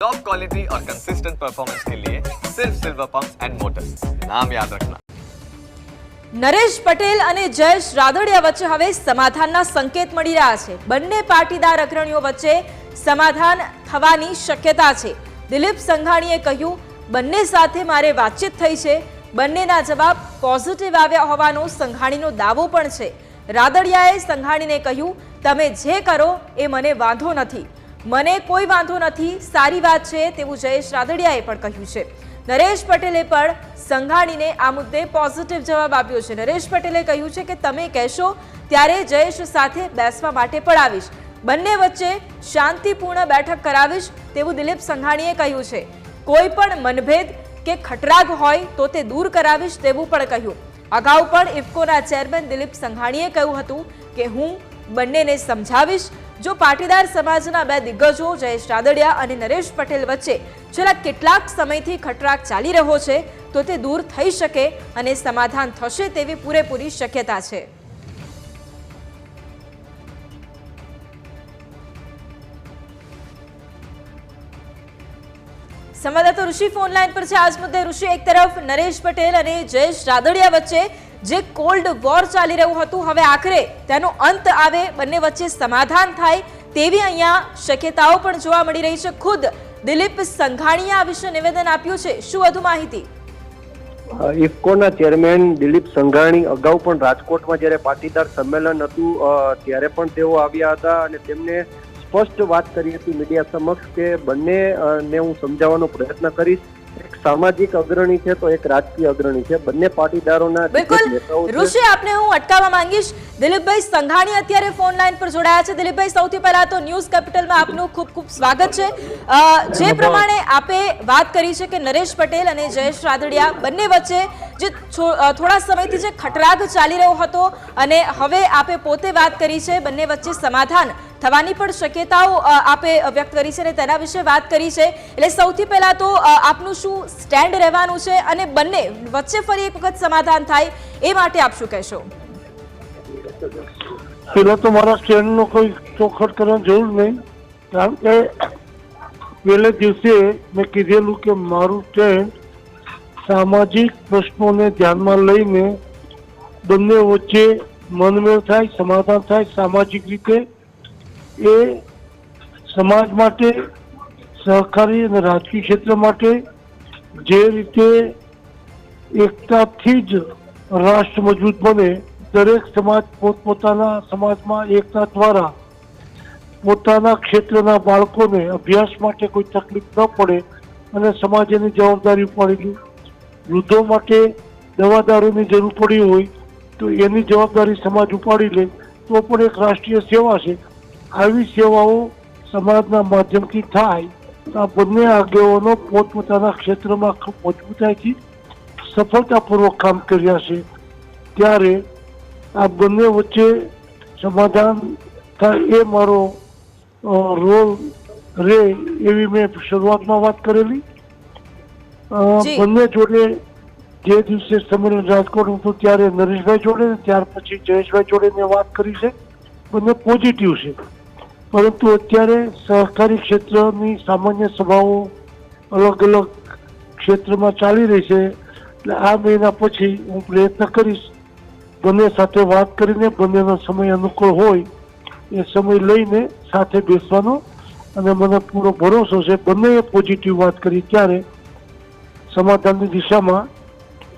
Top quality और consistent performance के लिए सिर्फ सिल्वर पंप्स एंड मोटर्स, नाम याद रखना। નરેશ પટેલ અને જયેશ રાદડિયા વચ્ચે હવે સમાધાનના સંકેત મળી રહ્યા છે। બંને પાટીદાર અગ્રણીઓ વચ્ચે સમાધાન થવાની શક્યતા છે। દિલીપ સંઘાણીએ કહ્યું, બંને સાથે મારે વાતચીત થઈ છે, બંનેના જવાબ પોઝિટિવ આવ્યા હોવાનો સંઘાણીનો દાવો પણ છે। રાદડિયાએ સંઘાણીને કહ્યું, તમે જે કરો એ મને વાંધો નથી, મને કોઈ વાંધો નથી, સારી વાત છે તેવું જયેશ રાદડિયાએ પણ કહ્યું છે। નરેશ પટેલે પણ સંઘાણીને આ મુદ્દે પોઝિટિવ જવાબ આપ્યો છે। નરેશ પટેલે કહ્યું છે કે તમે કહેશો ત્યારે જયેશ સાથે બેસવા માટે પણ આવીશ, બંને વચ્ચે શાંતિપૂર્ણ બેઠક કરાવીશ તેવું દિલીપ સંઘાણીએ કહ્યું છે। કોઈ પણ મનભેદ કે ખટરાગ હોય તો તે દૂર કરાવીશ તેવું પણ કહ્યું। અગાઉ પણ ઇફકોના ચેરમેન દિલીપ સંઘાણીએ કહ્યું હતું કે હું બંનેને સમજાવીશ। જો પાટીદાર સમાજના બે દિગ્ગજો જયેશ રાદડિયા અને નરેશ પટેલ વચ્ચે છેલ્લા કેટલાક સમયથી ખટરાગ ચાલી રહ્યો છે તો તે દૂર થઈ શકે અને સમાધાન થશે તેવી પૂરેપૂરી શક્યતા છે। સંવાદદાતા ઋષિ ફોન લાઈન પર છે આજ મુદ્દે। ઋષિ, એક તરફ નરેશ પટેલ અને જયેશ રાદડિયા વચ્ચે જે કોલ્ડ વોર ચાલી રહ્યું હતું, હવે આખરે તેનો અંત આવે, બંને વચ્ચે સમાધાન થાય તેવી અહીંયા શક્યતાઓ પણ જોવા મળી રહી છે। ખુદ દિલીપ સંઘાણીએ આ વિશે નિવેદન આપ્યું છે, શું વધુ માહિતી? ઇફકોના ચેરમેન દિલીપ સંઘાણી અગાઉ પણ રાજકોટમાં જ્યારે પાટીદાર સંમેલન હતું ત્યારે પણ તેઓ આવ્યા હતા અને તેમને સ્પષ્ટ વાત કરી હતી મીડિયા સમક્ષ કે બંનેને હું સમજાવવાનો પ્રયત્ન કરીશ। એક સામાજિક અગ્રણી છે તો એક રાજકીય અગ્રણી છે, બંને પાટીદારોના બિલકુલ। ઋષિ, આપને હું અટકાવવા માંગીશ। દિલીપભાઈ સંઘાણી અત્યારે ફોન લાઈન પર જોડાયા છે। દિલીપભાઈ, સૌથી પહેલા તો ન્યૂઝ કેપિટલમાં આપનું ખૂબ ખૂબ સ્વાગત છે। જે પ્રમાણે આપે વાત કરી છે કે નરેશ પટેલ અને જયેશ રાદડિયા બંને વચ્ચે જે થોડા સમયથી જે ખટરાગ ચાલી રહ્યો હતો અને હવે આપે પોતે વાત કરી છે બંને વચ્ચે સમાધાન થવાની પણ શક્યતાઓ આપે વ્યક્ત કરી છે અને તેના વિશે વાત કરી છે, એટલે સૌથી પહેલા તો આપનું શું સ્ટેન્ડ રહેવાનું છે અને બંને વચ્ચે ફરી એક વખત સમાધાન થાય એ માટે આપ શું કહેશો? પેલા તો મારા સ્ટેન્ડનો કોઈ ચોખવટ કરવાની જરૂર નહીં, કારણ કે પહેલે દિવસે મેં કીધેલું કે મારું સ્ટેન્ડ સામાજિક પ્રશ્નોને ધ્યાનમાં લઈને બંને વચ્ચે મનમેળ થાય, સમાધાન થાય સામાજિક રીતે, એ સમાજ માટે, સહકારી અને રાજકીય ક્ષેત્ર માટે જે રીતે એકતાથી જ રાષ્ટ્ર મજબૂત બને, દરેક સમાજ પોતપોતાના સમાજમાં એકતા દ્વારા પોતાના ક્ષેત્રના બાળકોને અભ્યાસ માટે કોઈ તકલીફ ન પડે અને સમાજ એની જવાબદારી ઉપાડી લે। વૃદ્ધો માટે દવા દારૂની જરૂર પડી હોય તો એની જવાબદારી સમાજ ઉપાડી લે તો પણ એક રાષ્ટ્રીય સેવા છે। આવી સેવાઓ સમાજના માધ્યમથી થાય તો આ બંને આગેવાનો પોતપોતાના ક્ષેત્રમાં ખૂબ મજબૂતાઈથી સફળતાપૂર્વક કામ કર્યા છે, ત્યારે આ બંને વચ્ચે સમાધાન થાય એ મારો રોલ રે એવી મેં શરૂઆતમાં વાત કરેલી। બંને જોડે જે દિવસે સંમેલન રાજકોટ હતું ત્યારે નરેશભાઈ જોડે, ત્યાર પછી જયેશભાઈ જોડે મેં વાત કરી છે, બંને પોઝિટિવ છે। પરંતુ અત્યારે સહકારી ક્ષેત્રની સામાન્ય સભાઓ અલગ અલગ ક્ષેત્રમાં ચાલી રહી છે, એટલે આ મહિના પછી હું પ્રયત્ન કરીશ બંને સાથે વાત કરીને બંનેનો સમય અનુકૂળ હોય એ સમય લઈને સાથે બેસવાનો, અને મને પૂરો ભરોસો છે બંનેએ પોઝિટિવ વાત કરી ત્યારે સમાધાનની દિશામાં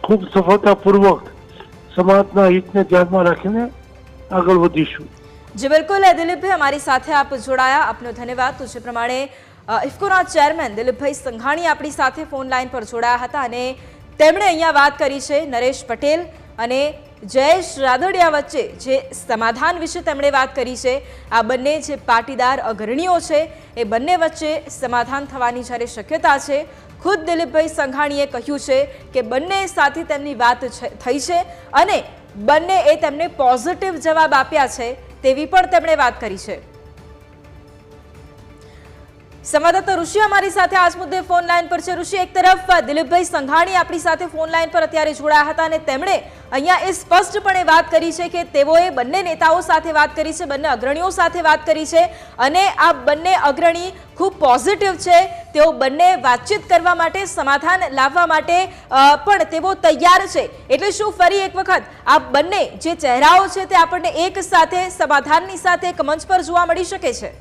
ખૂબ સફળતાપૂર્વક સમાજના હિતને ધ્યાનમાં રાખીને આગળ વધીશું। જી બિલકુલ દિલીપભાઈ, અમારી સાથે આપ જોડાયા, આપનો ધન્યવાદ। તો જે પ્રમાણે ઇફકોના ચેરમેન દિલીપભાઈ સંઘાણી આપણી સાથે ફોન લાઈન પર જોડાયા હતા અને તેમણે અહીંયા વાત કરી છે નરેશ પટેલ અને જયેશ રાદડિયા વચ્ચે જે સમાધાન વિશે તેમણે વાત કરી છે। આ બંને જે પાટીદાર અગ્રણીઓ છે એ બંને વચ્ચે સમાધાન થવાની જ્યારે શક્યતા છે, ખુદ દિલીપભાઈ સંઘાણીએ કહ્યું છે કે બંને સાથે તેમની વાત થઈ છે અને બંને એ તેમને પોઝિટિવ જવાબ આપ્યા છે તેવી પણ તેમણે વાત કરી છે। સંવાદદાતા ઋષિ અમારી સાથે આ જ મુદ્દે ફોન લાઈન પર છે. ઋષિ, એક તરફ દિલીપભાઈ સંઘાણી આપણી સાથે ફોન લાઈન પર અત્યારે જોડાયા હતા અને તેમણે અહીંયા એ સ્પષ્ટપણે વાત કરી છે કે તેઓએ બંને નેતાઓ સાથે વાત કરી છે, બંને અગ્રણીઓ સાથે વાત કરી છે અને આ બંને અગ્રણી ખૂબ પોઝિટિવ છે. તેઓ બંને વાતચીત કરવા માટે, સમાધાન લાવવા માટે પણ તેઓ તૈયાર છે. એટલે શું ફરી એક વખત આ બંને જે ચહેરાઓ છે તે આપણને એક સાથે સમાધાનની સાથે એક મંચ પર જોવા મળી શકે છે?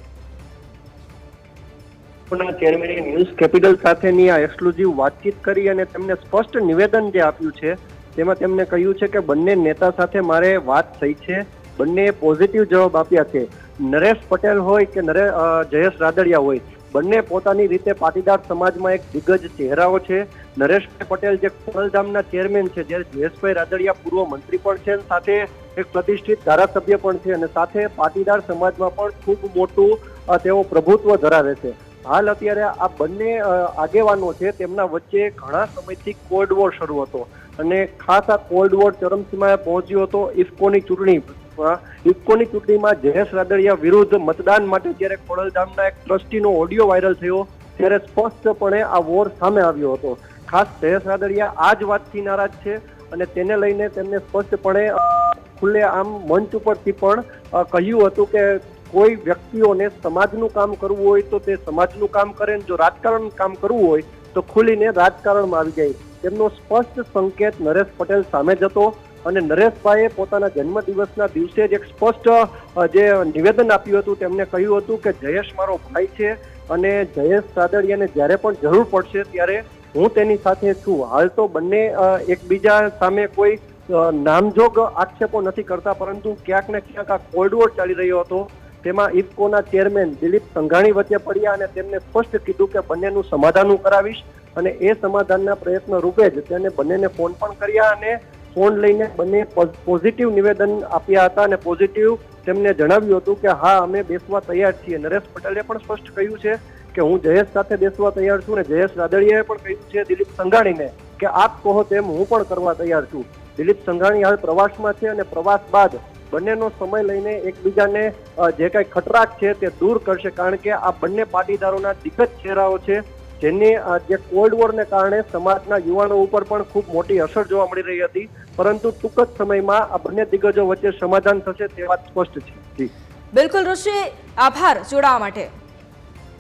ચેરમેને ન્યૂઝ કેપિટલ સાથેની આ એક્સક્લુઝિવ વાતચીત કરી અને તેમને સ્પષ્ટ નિવેદન જે આપ્યું છે તેમાં તેમને કહ્યું છે કે બંને નેતા સાથે મારે વાત થઈ છે, બંને પોઝિટિવ જવાબ આપ્યા છે. નરેશ પટેલ હોય કે જયેશ રાદડિયા હોય, બંને પોતાની રીતે પાટીદાર સમાજમાં એક દિગ્ગજ ચહેરાઓ છે. નરેશભાઈ પટેલ જે ખોડલધામના ચેરમેન છે, જ્યારે જયેશભાઈ રાદડિયા પૂર્વ મંત્રી પણ છે, સાથે એક પ્રતિષ્ઠિત ધારાસભ્ય પણ છે અને સાથે પાટીદાર સમાજમાં પણ ખૂબ મોટું તેઓ પ્રભુત્વ ધરાવે છે. હાલ અત્યારે આ બંને આગેવાનો છે તેમના વચ્ચે ઘણા સમયથી કોલ્ડ વોર શરૂ હતો અને ખાસ આ કોલ્ડ વોર ચરમસીમાએ પહોંચ્યો હતો ઇફકોની ચૂંટણીમાં જયેશ રાદડિયા વિરુદ્ધ મતદાન માટે જ્યારે ખોડલધામના એક ટ્રસ્ટીનો ઓડિયો વાયરલ થયો ત્યારે સ્પષ્ટપણે આ વોર સામે આવ્યો હતો. ખાસ જયેશ રાદડિયા આ જ વાતથી નારાજ છે અને તેને લઈને તેમને સ્પષ્ટપણે ખુલ્લે આમ મંચ ઉપરથી પણ કહ્યું હતું કે કોઈ વ્યક્તિઓને સમાજનું કામ કરવું હોય તો તે સમાજનું કામ કરે, જો રાજકારણ કામ કરવું હોય તો ખુલીને રાજકારણમાં આવી જાય. તેમનો સ્પષ્ટ સંકેત નરેશ પટેલ સામે જ હતો અને નરેશભાઈએ પોતાના જન્મદિવસના દિવસે જ એક સ્પષ્ટ જે નિવેદન આપ્યું હતું. તેમને કહ્યું હતું કે જયેશ મારો ભાઈ છે અને જયેશ રાદડિયાને જ્યારે પણ જરૂર પડશે ત્યારે હું તેની સાથે છું. હાલ તો બંને એકબીજા સામે કોઈ નામજોગ આક્ષેપો નથી કરતા, પરંતુ ક્યાંક ને ક્યાંક આ કોલ્ડ વોર ચાલી રહ્યો હતો તેમાં ઇફકોના ચેરમેન દિલીપ સંઘાણી વચ્ચે પડ્યા અને તેમને સ્પષ્ટ કીધું કે બંનેનું સમાધાન હું કરાવીશ અને એ સમાધાનના પ્રયત્ન રૂપે જ તેને બંનેને ફોન પણ કર્યા અને ફોન લઈને બંને પોઝિટિવ નિવેદન આપ્યા હતા અને પોઝિટિવ તેમને જણાવ્યું હતું કે હા અમે બેસવા તૈયાર છીએ. નરેશ પટેલે પણ સ્પષ્ટ કહ્યું છે કે હું જયેશ સાથે બેસવા તૈયાર છું અને જયેશ રાદડિયાએ પણ કહ્યું છે દિલીપ સંઘાણીને કે આપ કહો તેમ હું પણ કરવા તૈયાર છું. દિલીપ સંઘાણી હાલ પ્રવાસમાં છે અને પ્રવાસ બાદ બંનેનો સમય લઈને એકબીજાને જે કઈ ખટરાક છે તે દૂર કરશે, કારણ કે આ બંને પાટીદારોના દિગ્ગજ ચહેરાઓ છે જેની જે કોલ્ડ વોરને કારણે સમાજના યુવાનો ઉપર પણ ખૂબ મોટી અસર જોવા મળી રહી હતી, પરંતુ ટૂંક જ સમયમાં આ બંને દિગ્ગજો વચ્ચે સમાધાન થશે તે વાત સ્પષ્ટ છે. બિલકુલ ઋષિ, આભાર જોડાવા માટે.